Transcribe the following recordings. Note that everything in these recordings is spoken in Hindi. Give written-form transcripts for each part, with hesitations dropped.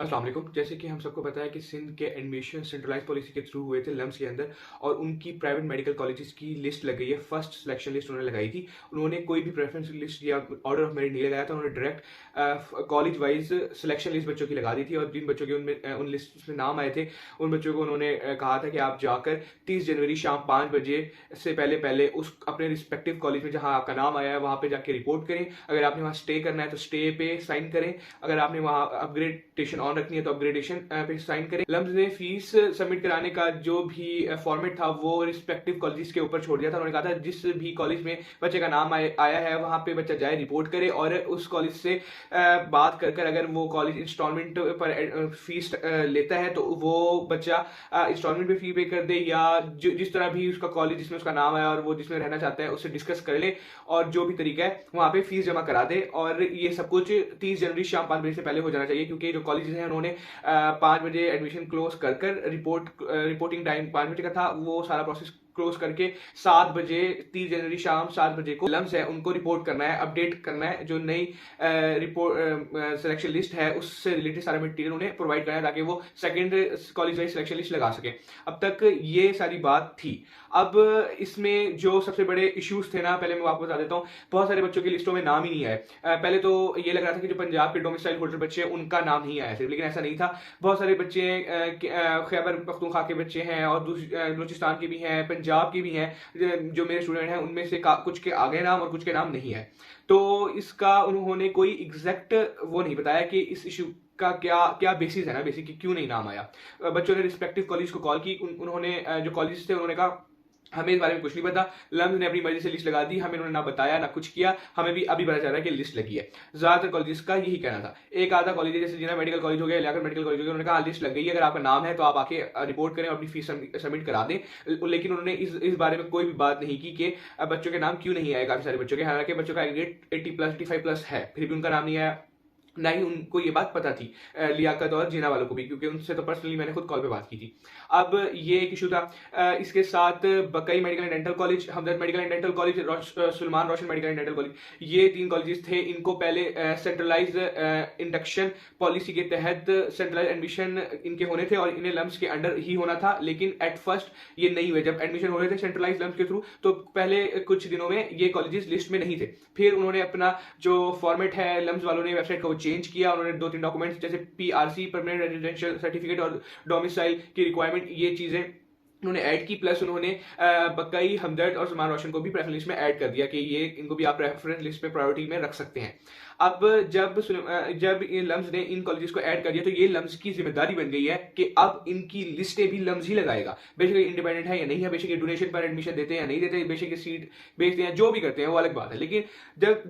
अस्सलाम वालेकुम। जैसे कि हम सबको पता है कि सिंध के एडमिशन सेंट्रलाइज़ पॉलिसी के थ्रू हुए थे लम्स के अंदर और उनकी प्राइवेट मेडिकल कॉलेजेस की लिस्ट लग गई है। फर्स्ट सिलेक्शन लिस्ट उन्होंने लगाई थी। उन्होंने कोई भी प्रेफ़रेंस लिस्ट या ऑर्डर ऑफ मेरिट नहीं लगाया था। उन्होंने direct college wise selection list बच्चों की लगा दी थी और जिन बच्चों के उन लिस्ट में नाम आए थे, उन बच्चों को उन्होंने कहा था कि आप जाकर 30 जनवरी शाम 5 बजे से पहले उस अपने रिस्पेक्टिव कॉलेज में जहाँ आपका नाम आया है, वहाँ पे जाके रिपोर्ट करें। अगर आपने वहाँ स्टे करना है, तो स्टे पे साइन करें। अगर आपने वहाँ अपग्रेडेशन ऑन रखनी है तो अपग्रेडेशन पे साइन करें। लम्स ने फीस सबमिट कराने का जो भी फॉर्मेट था वो रिस्पेक्टिव कॉलेज के ऊपर छोड़ दिया था। उन्होंने कहा था जिस भी कॉलेज में बच्चे का नाम आया है वहां पे बच्चा जाए, रिपोर्ट करे और उस कॉलेज से बात कर अगर वो कॉलेज इंस्टॉलमेंट पर फीस लेता है तो वो बच्चा इंस्टॉलमेंट पे फी पे कर दे, या जिस तरह भी उसका कॉलेज जिसमें उसका नाम है और वो जिसमें रहना चाहता है उससे डिस्कस कर ले और जो भी तरीका है वहां पे फीस जमा करा दे। और ये सब कुछ 30 जनवरी शाम 5 बजे से पहले हो जाना चाहिए, क्योंकि जो कॉलेजेस हैं उन्होंने 5 बजे एडमिशन क्लोज कर रिपोर्टिंग टाइम 5 बजे का था, वो सारा प्रोसेस क्लोज करके 7 बजे 30 जनवरी शाम 7 बजे को लम्स है उनको रिपोर्ट करना है, अपडेट करना है। जो नई रिपोर्ट सिलेक्शन लिस्ट है उससे रिलेटेड सारा मटेरियल उन्हें प्रोवाइड करना है ताकि वो second college wise selection list लगा सके। अब तक ये सारी बात थी। अब इसमें जो सबसे बड़े इश्यूज थे ना, पहले मैं आपको बता देता हूँ। बहुत सारे बच्चों की लिस्टों में नाम ही नहीं आए। पहले तो ये लग रहा था कि जो पंजाब के डोमिसाइल होल्डर बच्चे उनका नाम नहीं आया सिर्फ, लेकिन ऐसा नहीं था। बहुत सारे बच्चे खैबर पख्तूनख्वा के बच्चे हैं और बलूचिस्तान के भी हैं, पंजाब के भी हैं। जो मेरे स्टूडेंट हैं उनमें से कुछ के आगे नाम और कुछ के नाम नहीं है। तो इसका उन्होंने कोई एग्जैक्ट वो नहीं बताया कि इस इशू का क्या क्या बेसिस है ना, बेसिकली क्यों नहीं नाम आया। बच्चों ने रिस्पेक्टिव कॉलेज को कॉल की। उन्होंने जो कॉलेज थे उन्होंने कहा हमें इस बारे में कुछ नहीं पता। लम्स ने अपनी मर्जी से लिस्ट लगा दी, हमें उन्होंने ना बताया ना कुछ किया, हमें भी अभी पता चल रहा है कि लिस्ट लगी है। ज्यादातर कॉलेजेस का यही कहना था। एक आधा कॉलेज जैसे जिना मेडिकल कॉलेज हो गया, लियाकत मेडिकल कॉलेज हो गया, उन्होंने कहा लिस्ट लग गई है, अगर आपका नाम है तो आप आके रिपोर्ट करें और अपनी फीस सबमिट करा दें। लेकिन उन्होंने इस बारे में कोई भी बात नहीं की कि बच्चों के नाम क्यों नहीं आए। काफी सारे बच्चों के, हालांकि बच्चों का एग्रेड 80+, 85+ है, फिर भी उनका नाम नहीं आया। ना ही उनको ये बात पता थी, लियाकत और जीना वालों को भी, क्योंकि उनसे तो पर्सनली मैंने खुद कॉल पे बात की थी। अब ये एक इशू था। इसके साथ बकई medical and dental college, Hamdard medical and dental college, Suleman Roshan medical and dental college, ये 3 कॉलेजेस थे। इनको पहले सेंट्रलाइज इंडक्शन पॉलिसी के तहत सेंट्रलाइज एडमिशन इनके होने थे और इन्हें लम्स के अंडर ही होना था। लेकिन एट फर्स्ट ये नहीं हुए। जब एडमिशन हो रहे थे सेंट्रलाइज लम्स के थ्रू, तो पहले कुछ दिनों में ये कॉलेजेस लिस्ट में नहीं थे। फिर उन्होंने अपना जो फॉर्मेट है लम्स वालों ने वेबसाइट को चेंज किया। उन्होंने 2-3 डॉक्यूमेंट्स जैसे पीआरसी, परमानेंट रेजिडेंशियल सर्टिफिकेट, और डोमिसाइल की रिक्वायरमेंट, ये चीजें उन्होंने ऐड की। प्लस उन्होंने बकई, हमदर्द और सलमान रोशन को भी प्रेफरेंस लिस्ट में ऐड कर दिया कि ये इनको भी आप प्रेफरेंस लिस्ट में प्रायोरिटी में रख सकते हैं। अब जब इन लम्स ने इन कॉलेजेस को ऐड कर दिया तो ये लम्स की जिम्मेदारी बन गई है कि अब इनकी लिस्टें भी लम्स ही लगाएगा। बेशक इंडिपेंडेंट है या नहीं है, बेशक डोनेशन पर एडमिशन देते हैं या नहीं देते, बेशक सीट बेचते हैं, जो भी करते हैं वो अलग बात है। लेकिन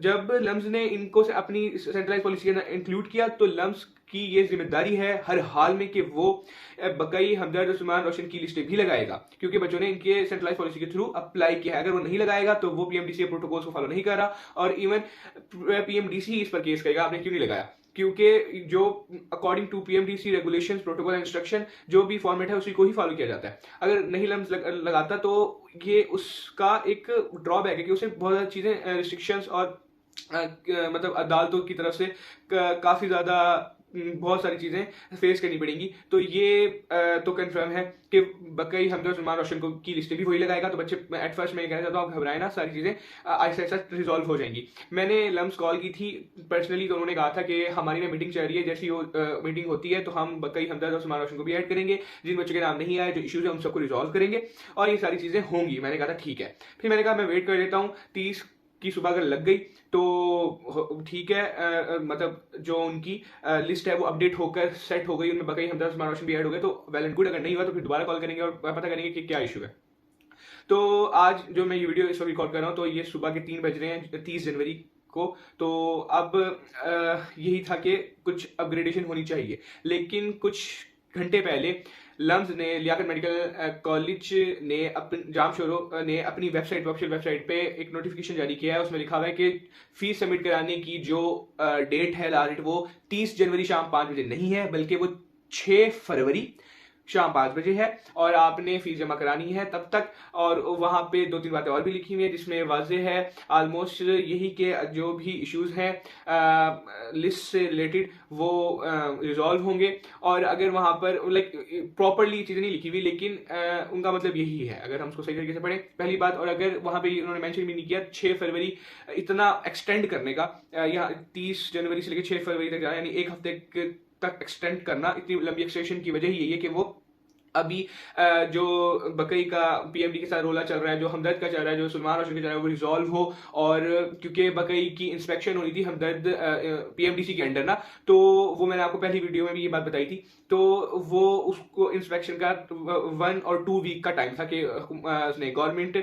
जब लम्स ने इनको से अपनी सेंट्रलाइज पॉलिसी के अंदर इंक्लूड किया तो लम्स की ये जिम्मेदारी है हर हाल में कि वो बकई, हमदर्द और सलमान रोशन की लिस्टें भी लगाएगा, क्योंकि बच्चों ने इनके सेंट्रलाइज पॉलिसी के थ्रू अप्लाई किया है। अगर वो नहीं लगाएगा तो वो पीएमडीसी प्रोटोकॉल्स को फॉलो नहीं कर रहा और इवन पीएमडीसी इस पर केस करेगा आपने क्यों नहीं लगाया। क्योंकि जो according to PMDC regulations, protocol, instruction, जो भी फॉर्मेट है उसी को ही फॉलो किया जाता है। अगर नहीं लम्स लगाता तो ये उसका एक ड्रॉबैक है कि उसे बहुत सारी चीजें, रिस्ट्रिक्शंस और मतलब अदालतों की तरफ से काफी ज्यादा बहुत सारी चीजें फेस करनी पड़ेंगी। तो ये तो कंफर्म है कि बकई, हमदर्द, सलमान रोशन को की लिस्टें भी वही लगाएगा। तो बच्चे, एट फर्स्ट मैं कहना चाहता हूँ, आप घबराए ना, सारी चीजें आहिस्ता आहिस्ता रिजॉल्व हो जाएंगी। मैंने लम्स कॉल की थी पर्सनली, तो उन्होंने कहा था कि हमारी में मीटिंग चल रही है, जैसी वो मीटिंग होती है तो हम बकई, हमदर्द और सलमान रोशन को भी ऐड करेंगे। जिन बच्चों के नाम नहीं आए, जो इश्यूज है उन सबको रिजॉल्व करेंगे और ये सारी चीजें होंगी। मैंने कहा था ठीक है। फिर मैंने कहा मैं वेट कर लेता हूँ, 30 की सुबह अगर लग गई तो ठीक है। मतलब जो उनकी लिस्ट है वो अपडेट होकर सेट हो गई, उनमें बकई, हमदर्द, सलमान रोशन भी ऐड हो गए तो वेल एंड गुड। अगर नहीं हुआ तो फिर दोबारा कॉल करेंगे और पता करेंगे कि क्या इशू है। तो आज जो मैं ये वीडियो इस वक्त रिकॉर्ड कर रहा हूँ तो ये सुबह के 3 बज रहे हैं 30 जनवरी को। तो अब यही था कि कुछ अपग्रेडेशन होनी चाहिए। लेकिन कुछ घंटे पहले लम्स ने, लियाकत मेडिकल कॉलेज ने, जामशोरो ने अपनी वेबसाइट, ऑफिशियल वेबसाइट पे एक नोटिफिकेशन जारी किया है। उसमें लिखा हुआ है कि फीस सबमिट कराने की जो डेट है लास्ट डेट, वो 30 जनवरी शाम 5 बजे नहीं है, बल्कि वो 6 फरवरी शाम 5 बजे है और आपने फीस जमा करानी है तब तक। और वहाँ पे 2-3 बातें और भी लिखी हुई है जिसमें वाज़ेह है ऑलमोस्ट यही के जो भी इश्यूज हैं लिस्ट से रिलेटेड वो रिजॉल्व होंगे। और अगर वहाँ पर लाइक प्रॉपरली चीज़ें नहीं लिखी हुई, लेकिन उनका मतलब यही है अगर हम उसको सही तरीके से पढ़ें, पहली बात। और अगर वहाँ पे उन्होंने मेंशन भी नहीं किया 6 फरवरी इतना एक्सटेंड करने का, यहाँ 30 जनवरी से लेकर 6 फरवरी तक जाना, यानी एक हफ्ते तक एक्सटेंड करना, इतनी लंबी एक्सटेंशन की वजह ही यही है कि वो अभी जो बकई का पीएमडी के साथ रोला चल रहा है, जो हमदर्द का चल रहा है, जो सलमान रोशन का चल रहा है, वो रिजॉल्व हो। और क्योंकि बकई की इंस्पेक्शन होनी थी हमदर्द पीएमडीसी के अंडर ना, तो वो मैंने आपको पहली वीडियो में भी ये बात बताई थी, तो वो उसको इंस्पेक्शन का 1 और 2 वीक का टाइम था कि उसने गवर्नमेंट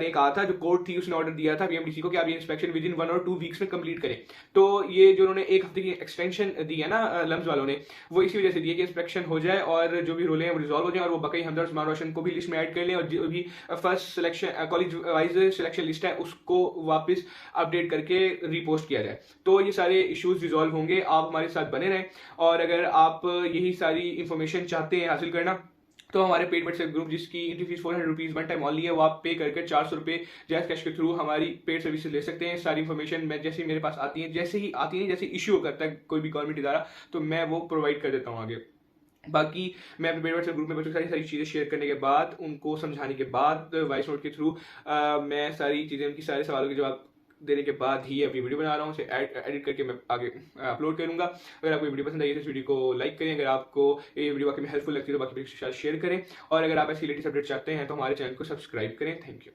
ने कहा था, जो कोर्ट थी उसने ऑर्डर दिया था पीएमडीसी को कि आप ये इंस्पेक्शन विद इन 1 और 2 वीक्स में कंप्लीट करें। तो ये जो उन्होंने एक हफ्ते की एक्सटेंशन दी है ना लम्स वालों ने, वो इसी वजह से दी है कि इंस्पेक्शन हो जाए और जो भी रोले हैं वो रिजॉल्व हो जाए और वो बकई हमदर्द सलमान रोशन को भी लिस्ट में ऐड कर लें, और जो भी first selection college wise selection list है उसको वापस अपडेट करके रीपोस्ट किया जाए। तो ये सारे इश्यूज रिजॉल्व होंगे। आप हमारे साथ बने रहें, और अगर आप यही सारी इंफॉर्मेशन चाहते हैं हासिल करना, तो हमारे पेड व्हाट्सएप ग्रुप जिसकी entry fees 400 rupees one time only है, वो आप पे करके 400 रुपये जैस कैश के थ्रू हमारी पेड सर्विस ले सकते हैं। सारी इन्फॉर्मेशन मैं जैसे मेरे पास आती है, जैसे इशू करता है कोई भी गवर्नमेंट इदारा, तो मैं वो प्रोवाइड कर देता हूँ आगे। बाकी मैं अपने पेड व्हाट्सएप ग्रुप में बच्चों को सारी चीज़ें शेयर करने के बाद, उनको समझाने के बाद, वॉइस नोट के थ्रू मैं सारी चीज़ें, उनकी सारे सवालों के जवाब देने के बाद ही अपनी वीडियो बना रहा हूँ, उसे एडिट करके मैं आगे अपलोड करूंगा। अगर आपको वीडियो पसंद आई तो इस वीडियो को लाइक करें, अगर आपको ये वीडियो वाकई में हेल्पफुल लगती है तो बाकी वीडियो के साथ शेयर करें, और अगर आप ऐसी लेटेस्ट अपडेट चाहते हैं तो हमारे चैनल को सब्सक्राइब करें। Thank you.